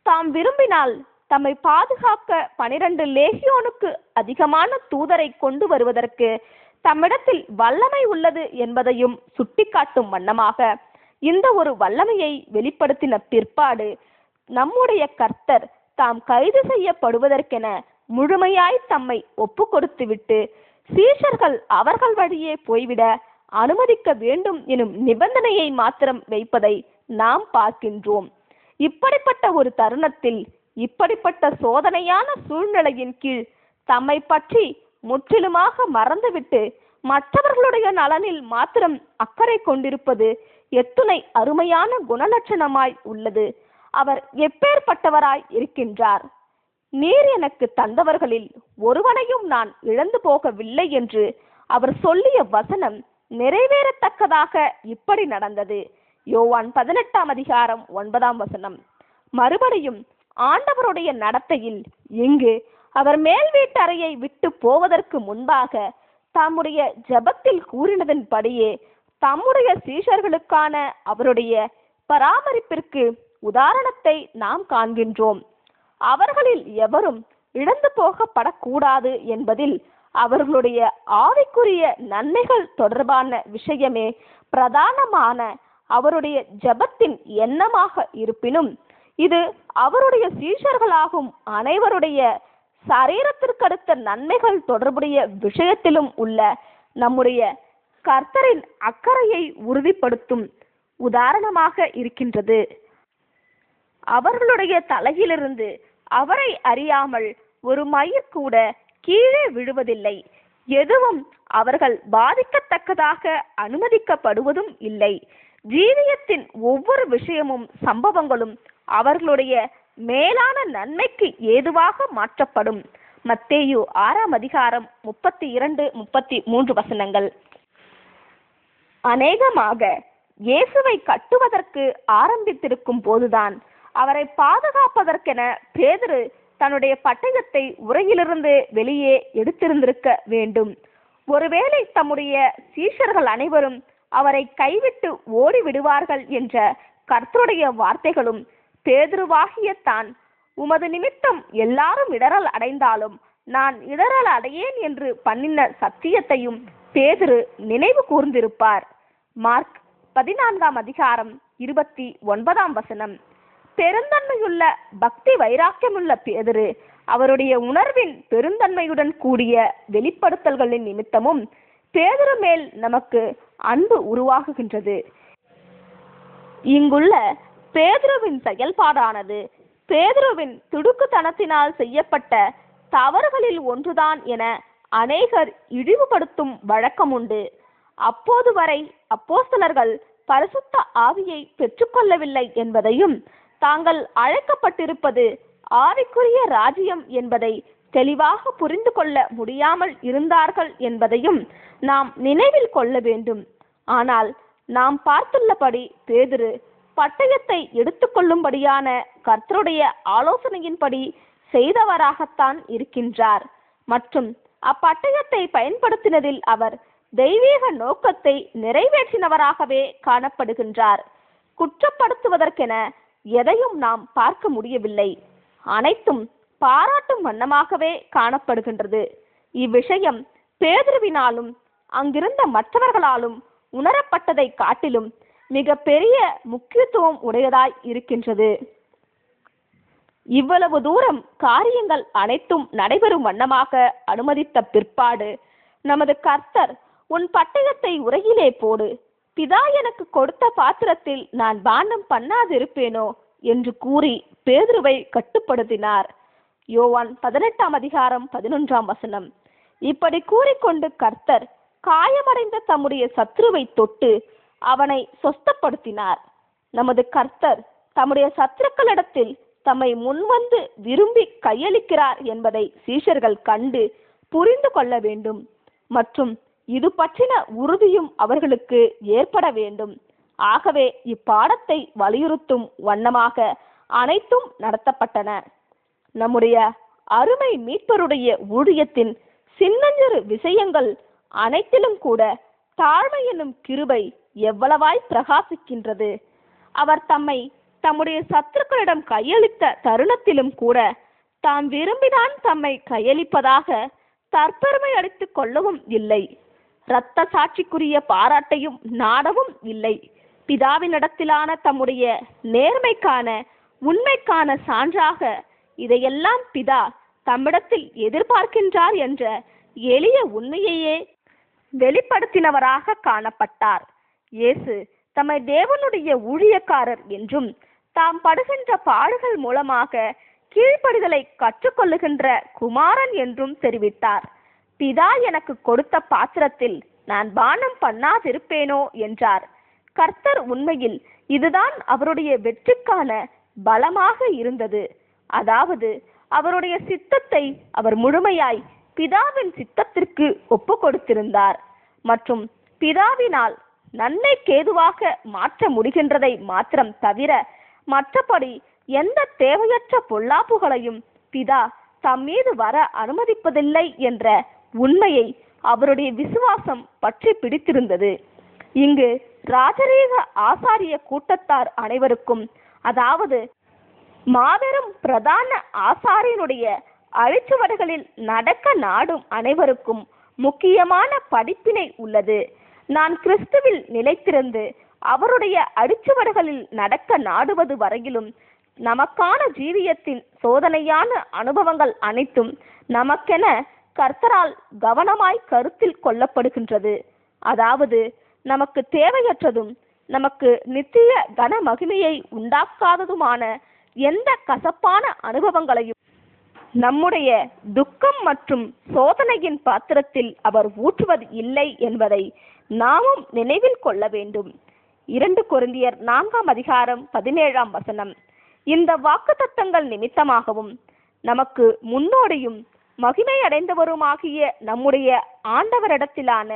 தாம் விரும்பினால் தம்மை பாதுகாக்க 12 லேகியோனுக்கு அதிகமான தூதரை கொண்டு வருவதற்கு தம்மிடத்தில் வல்லமை உள்ளது என்பதையும் சுட்டிக்காட்டும் வண்ணமாக இந்த ஒரு வல்லமையை வெளிப்படுத்தின பிற்பாடு நம்முடைய கர்த்தர் தாம் கைது செய்யப்படுவதற்கென முழுமையாய் தம்மை ஒப்பு கொடுத்துவிட்டு சீஷர்கள் அவர்கள் வழியே போய்விட அனுமதிக்க வேண்டும் எனும் நிபந்தனையை மாத்திரம் வைப்பதை நாம் பார்க்கின்றோம். இப்படிப்பட்ட ஒரு தருணத்தில், இப்படிப்பட்ட சோதனையான சூழ்நிலையின் கீழ் தம்மை பற்றி முற்றிலுமாக மறந்துவிட்டு மற்றவர்களுடைய நலனில் மாத்திரம் அக்கறை கொண்டிருப்பது எத்துணை அருமையான குணலட்சணமாய் உள்ளது. அவர் எப்பேற்பட்டவராய் இருக்கின்றார்! நீர் எனக்கு தந்தவர்களில் ஒருவனையும் நான் இழந்து போகவில்லை என்று அவர் சொல்லிய வசனம் நிறைவேறத்தக்கதாக இப்படி நடந்தது. யோவான் 18:9. மறுபடியும் ஆண்டவருடைய நடத்தையில் இங்கு அவர் மேல் வீட்டறையை விட்டு போவதற்கு முன்பாக தம்முடைய ஜெபத்தில் கூறினதன்படியே தம்முடைய சீஷர்களுக்கான அவருடைய பராமரிப்பிற்கு உதாரணத்தை நாம் காண்கின்றோம். அவர்களில் எவரும் இழந்து போகப்படக்கூடாது என்பதில் அவர்களுடைய ஆவிக்குரிய நன்மைகள் தொடர்பான விஷயமே பிரதானமான அவருடைய ஜெபத்தின் எண்ணமாக இருப்பினும், இது அவருடைய சீஷர்களாகும் அனைவருடைய சரீரத்திற்கடுத்த நன்மைகள் தொடர்புடைய விஷயத்திலும் உள்ள நம்முடைய கர்த்தரின் அக்கறையை உறுதிப்படுத்தும் உதாரணமாக இருக்கின்றது. அவர்களுடைய தலையிலிருந்து அவரை அறியாமல் ஒரு மயிர் கூட கீழே விழுவதில்லை. எதுவும் அவர்கள் பாதிக்கத்தக்கதாக அனுமதிக்கப்படுவதும் இல்லை. ஜீவியத்தின் ஒவ்வொரு விஷயமும் சம்பவங்களும் அவர்களுடைய மேலான நன்மைக்கு ஏதுவாக மாற்றப்படும். மத்தேயு 6:32-33 அநேகமாக இயேசுவை கட்டுவதற்கு ஆரம்பித்திருக்கும் போதுதான் அவரை பாதுகாப்பதற்கென பேதுரு தன்னுடைய பட்டயத்தை உரையிலிருந்து வெளியே எடுத்திருந்திருக்க வேண்டும். ஒருவேளை தம்முடைய சீஷர்கள் அனைவரும் அவரை கைவிட்டு ஓடிவிடுவார்கள் என்ற கர்த்தருடைய வார்த்தைகளும், பேதுருவாகிய தான் உமது நிமித்தம் எல்லாரும் இடறல் அடைந்தாலும் நான் இடறல் அடையேன் என்று பண்ணின சத்தியத்தையும் பேதுரு நினைவு கூர்ந்திருப்பார். மார்க் 14:29 பெருந்தன்மையுள்ள பக்தி வைராக்கியமுள்ள பேதுரு அவருடைய உணர்வின் பெருந்தன்மையுடன் கூடிய வெளிப்படுத்தல்களின் நிமித்தமும் பேதுரு மேல் நமக்கு அன்பு உருவாகுகின்றது. இங்குள்ள பேதுருவின் செயல்பாடானது பேதுருவின் துடுக்குத்தனத்தினால் செய்யப்பட்ட தவறுகளில் ஒன்றுதான் என அநேகர் இழிவுபடுத்தும் வழக்கம் உண்டு. அப்போது வரை அப்போஸ்தலர்கள் பரிசுத்த ஆவியை பெற்றுக்கொள்ளவில்லை என்பதையும், தாங்கள் அழைக்கப்பட்டிருப்பது ஆவிக்குரிய ராஜ்யம் என்பதை தெளிவாக புரிந்து கொள்ள முடியாமல் இருந்தார்கள் என்பதையும் நாம் நினைவில் கொள்ள வேண்டும். ஆனால் நாம் பார்த்துள்ளபடி பேதுரு பட்டயத்தை எடுத்துக்கொள்ளும்படியான கர்த்தருடைய ஆலோசனையின்படி செய்தவராகத்தான் இருக்கின்றார். மற்றும் அப்பட்டயத்தை பயன்படுத்தினதில் அவர் தெய்வீக நோக்கத்தை நிறைவேற்றினவராகவே காணப்படுகின்றார். குற்றப்படுத்துவதற்கென எதையும் நாம் பார்க்க முடியவில்லை. அனைத்தும் பாராட்டும் வண்ணமாகவே காணப்படுகின்றது. இவ்விஷயம் பேதுருவினாலும் அங்கிருந்த மற்றவர்களாலும் உணரப்பட்டதை காட்டிலும் மிக பெரிய முக்கியத்துவம் உடையதாய் இருக்கின்றது. இவ்வளவு தூரம் காரியங்கள் அனைத்தும் நடைபெறும் வண்ணமாக அனுமதித்த பிற்பாடு நமது கர்த்தர், உன் பட்டயத்தை உரையிலே போடு, பிதா எனக்கு கொடுத்த பாத்திரத்தில் நான் பானம் பண்ணாதிருப்பேனோ என்று கூறி பேதுருவை கட்டுப்படுத்தினார். யோவான் 18:11 இப்படி கூறிக்கொண்டு கர்த்தர் காயமடைந்த தம்முடைய சத்ருவை தொட்டு அவனை சொஸ்தப்படுத்தினார். நமது கர்த்தர் தம்முடைய சத்துருக்களிடத்தில் தம்மை முன்வந்து விரும்பி கையளிக்கிறார் என்பதை சீஷர்கள் கண்டு புரிந்து கொள்ள வேண்டும். மற்றும் இது பற்றின உறுதியும் அவர்களுக்கு ஏற்பட வேண்டும். ஆகவே இப்பாடத்தை வலியுறுத்தும் வண்ணமாக அனைத்தும் நடத்தப்பட்டன. நம்முடைய அருமை மீட்பருடைய ஊழியத்தின் சின்னஞ்சிறு விஷயங்கள் அனைத்திலும் கூட தாழ்மை என்னும் கிருபை எவ்வளவாய் பிரகாசிக்கின்றது. அவர் தம்முடைய சத்துருக்களிடம் கையளித்த தருணத்திலும் கூட தாம் விரும்பிதான் தம்மை கையளிப்பதாக தற்பெருமை அடித்துக் கொள்ளவும் இல்லை. இரத்த சாட்சிக்குரிய பாராட்டையும் நாடவும் இல்லை. பிதாவினிடத்திலான தம்முடைய நேர்மைக்கான உண்மைக்கான சான்றாக இதையெல்லாம் பிதா தம்மிடத்தில் எதிர்பார்க்கின்றார் என்ற எளிய உண்மையையே வெளிப்படுத்தினவராக காணப்பட்டார். இயேசு தம்மை தேவனுடைய ஊழியக்காரர் என்றும் தாம் படுகின்ற பாடுகள் மூலமாக கீழ்ப்படிதலை கற்றுக்கொள்ளுகின்ற குமாரன் என்றும் தெரிவித்தார். பிதா எனக்கு கொடுத்த பாத்திரத்தில் நான் பானம் பண்ணாதிருப்பேனோ என்றார். கர்த்தர் உண்மையில் இதுதான் அவருடைய வெற்றிக்கான பலமாக இருந்தது. அதாவது அவருடைய சித்தத்தை அவர் முழுமையாய் பிதாவின் சித்தத்திற்கு ஒப்பு கொடுத்திருந்தார் மற்றும் பிதாவினால் நன்மைக்கேதுவாக மாற்ற முடிகின்றதை மாத்திரம் தவிர மற்றபடி எந்த தேவையற்ற பொல்லாப்புகளையும் பிதா தம் மீது வர அனுமதிப்பதில்லை என்ற உண்மையை அவருடைய விசுவாசம் பற்றி பிடித்திருந்தது. இங்கு ராஜரீக ஆசாரிய கூட்டத்தார் அனைவருக்கும், அதாவது மாபெரும் பிரதான ஆசாரியனுடைய அழிச்சுவடுகளில் நடக்க நாடும் அனைவருக்கும் முக்கியமான படிப்பினை உள்ளது. நான் கிறிஸ்துவில் நிலைத்திருந்து அவருடைய அடிச்சுவடுகளில் நடக்க நாடுவது வரையிலும் நமக்கான ஜீவியத்தின் சோதனையான அனுபவங்கள் அனைத்தும் நமக்கென கர்த்தரால் கவனமாய் கருத்தில் கொள்ளப்படுகின்றது. அதாவது நமக்கு தேவையற்றதும் நமக்கு நித்திய கன மகிமையை உண்டாக்காததுமான எந்த கசப்பான அனுபவங்களையும் நம்முடைய துக்கம் மற்றும் சோதனையின் பாத்திரத்தில் அவர் ஊற்றுவது இல்லை என்பதை நாமும் நினைவில் கொள்ள வேண்டும். 2 கொரிந்தியர் 4:17 இந்த வாக்குத்தத்தங்கள் நிமித்தமாகவும் நமக்கு முன்னோடியும் மகிமை அடைந்தவருமாகிய நம்முடைய ஆண்டவரிடத்திலான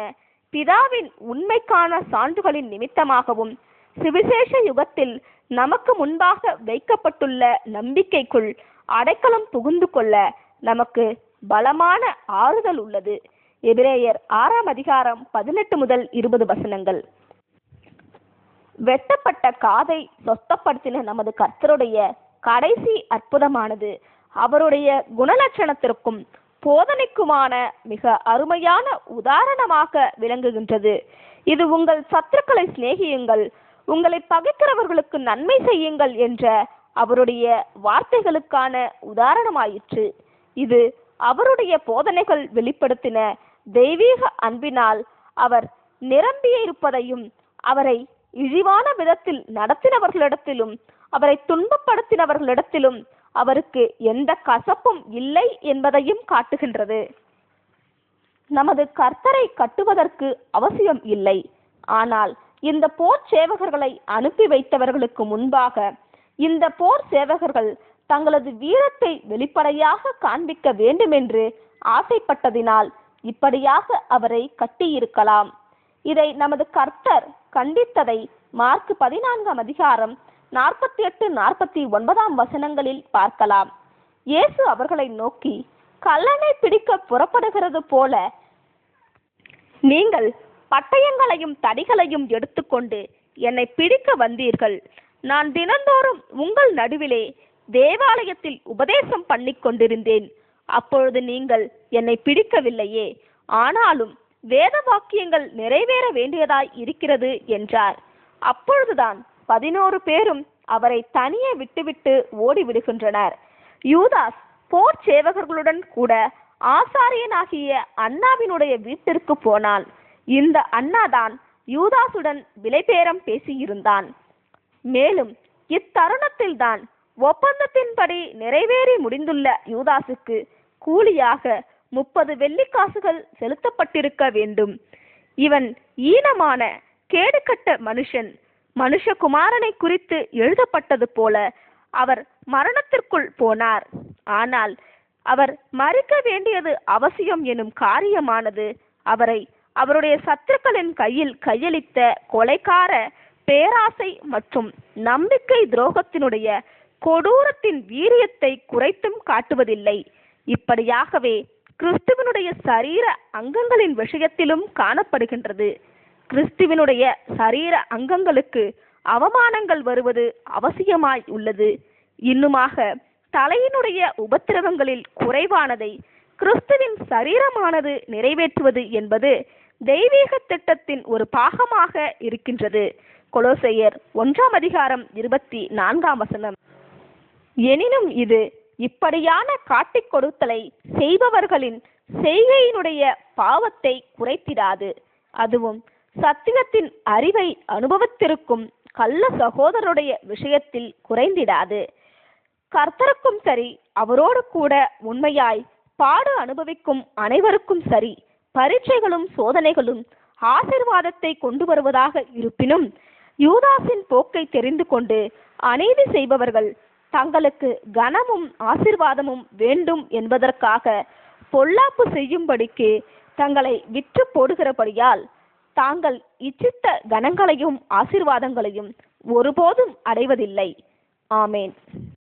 பிதாவின் உண்மைக்கான சான்றுகளின் நிமித்தமாகவும் சுவிசேஷ யுகத்தில் நமக்கு முன்பாக வைக்கப்பட்டுள்ள நம்பிக்கைக்குள் அடைக்கலம் புகுந்து கொள்ள நமக்கு பலமான ஆறுதல் உள்ளது. எபிரேயர் 6:18-20 வெட்டப்பட்ட காதை சொஸ்தப்படுத்தின நமது கர்த்தருடைய கடைசி அற்புதமானது அவருடைய குணலட்சணத்திற்கும் போதனைக்குமான மிக அருமையான உதாரணமாக விளங்குகின்றது. இது உங்கள் சத்துருக்களை சிநேகியுங்கள், உங்களை பகைக்கிறவர்களுக்கு நன்மை செய்யுங்கள் என்ற அவருடைய வார்த்தைகளுக்கான உதாரணமாயிற்று. இது அவருடைய போதனைகள் வெளிப்படுத்தின தெய்வீக அன்பினால் அவர் நிரம்பியிருப்பதையும் அவரை இழிவான விதத்தில் நடத்தினவர்களிடத்திலும் அவரை துன்பப்படுத்தினவர்களிடத்திலும் அவருக்கு எந்த கசப்பும் இல்லை என்பதையும் காட்டுகின்றது. நமது கர்த்தரை கட்டுவதற்கு அவசியம் இல்லை. ஆனால் இந்த போர் சேவகர்களை அனுப்பி வைத்தவர்களுக்கு முன்பாக இந்த போர் சேவகர்கள் தங்களது வீரத்தை வெளிப்படையாக காண்பிக்க வேண்டும் என்று ஆசைப்பட்டதினால் இப்படியாக அவரை கட்டியிருக்கலாம். இதை நமது கர்த்தர் கண்டித்ததை மார்க் 14:48-49 பார்க்கலாம். இயேசு அவர்களை நோக்கி, கள்ளனை பிடிக்க புறப்படுகிறது போல நீங்கள் பட்டயங்களையும் தடிகளையும் எடுத்துக்கொண்டு என்னை பிடிக்க வந்தீர்கள். நான் தினந்தோறும் உங்கள் நடுவிலே தேவாலயத்தில் உபதேசம் பண்ணி கொண்டிருந்தேன். அப்பொழுது நீங்கள் என்னை பிடிக்கவில்லையே. ஆனாலும் வேத வாக்கியங்கள் நிறைவேற வேண்டியதாய் இருக்கிறது என்றார். அப்பொழுதுதான் 11 பேரும் அவரை தனியே விட்டுவிட்டு ஓடிவிடுகின்றனர். யூதாஸ் போர் சேவகர்களுடன் கூட ஆசாரியனாகிய அன்னாவினுடைய வீட்டிற்கு போனான். இந்த அன்னாதான் யூதாசுடன் விலைபேரம் பேசியிருந்தான். மேலும் இத்தருணத்தில் தான் ஒப்பந்தத்தின்படி நிறைவேறி முடிந்துள்ள யூதாசுக்கு கூலியாக 30 வெள்ளிக்காசுகள் செலுத்தப்பட்டிருக்க வேண்டும். இவன் ஈனமான கேடுகட்ட மனுஷன். மனுஷகுமாரனை குறித்து எழுதப்பட்டது போல அவர் மரணத்திற்குள் போனார். ஆனால் அவர் மரிக்க வேண்டியது அவசியம் எனும் காரியமானது அவரை அவருடைய சத்துருக்களின் கையில் கையளித்த கொலைக்கார பேராசை மற்றும் நம்பிக்கை துரோகத்தினுடைய கொடூரத்தின் வீரியத்தை குறைத்தும் காட்டுவதில்லை. இப்படியாகவே கிறிஸ்துவனுடைய சரீர அங்கங்களின் விஷயத்திலும் காணப்படுகின்றது. கிறிஸ்துவனுடைய சரீர அங்கங்களுக்கு அவமானங்கள் வருவது அவசியமாய் உள்ளது. இன்னுமாக தலையினுடைய உபத்திரவங்களில் குறைவானதை கிறிஸ்துவின் சரீரமானது நிறைவேற்றுவது என்பது தெய்வீக திட்டத்தின் ஒரு பாகமாக இருக்கின்றது. கொலோசையர் 1:24. எனினும் இது இப்படியான காட்டிக் கொடுத்தலை செய்பவர்களின் செய்கையினுடைய பாவத்தை குறைத்திடாது. அதுவும் சத்தியத்தின் அறிவை அனுபவத்திற்கும் கள்ள சகோதரருடைய விஷயத்தில் குறைந்திடாது. கர்த்தருக்கும் சரி, அவரோடு கூட உண்மையாய் பாடு அனுபவிக்கும் அனைவருக்கும் சரி, பரீட்சைகளும் சோதனைகளும் ஆசீர்வாதத்தை கொண்டு வருவதாக இருப்பினும், யூதாசின் போக்கை தெரிந்து கொண்டு அநீதி செய்பவர்கள் தங்களுக்கு கனமும் ஆசீர்வாதமும் வேண்டும் என்பதற்காக பொல்லாப்பு செய்யும்படிக்கு தங்களை விற்று போடுகிறபடியால் தாங்கள் இச்சித்த கனங்களையும் ஆசீர்வாதங்களையும் ஒருபோதும் அடைவதில்லை. ஆமேன்.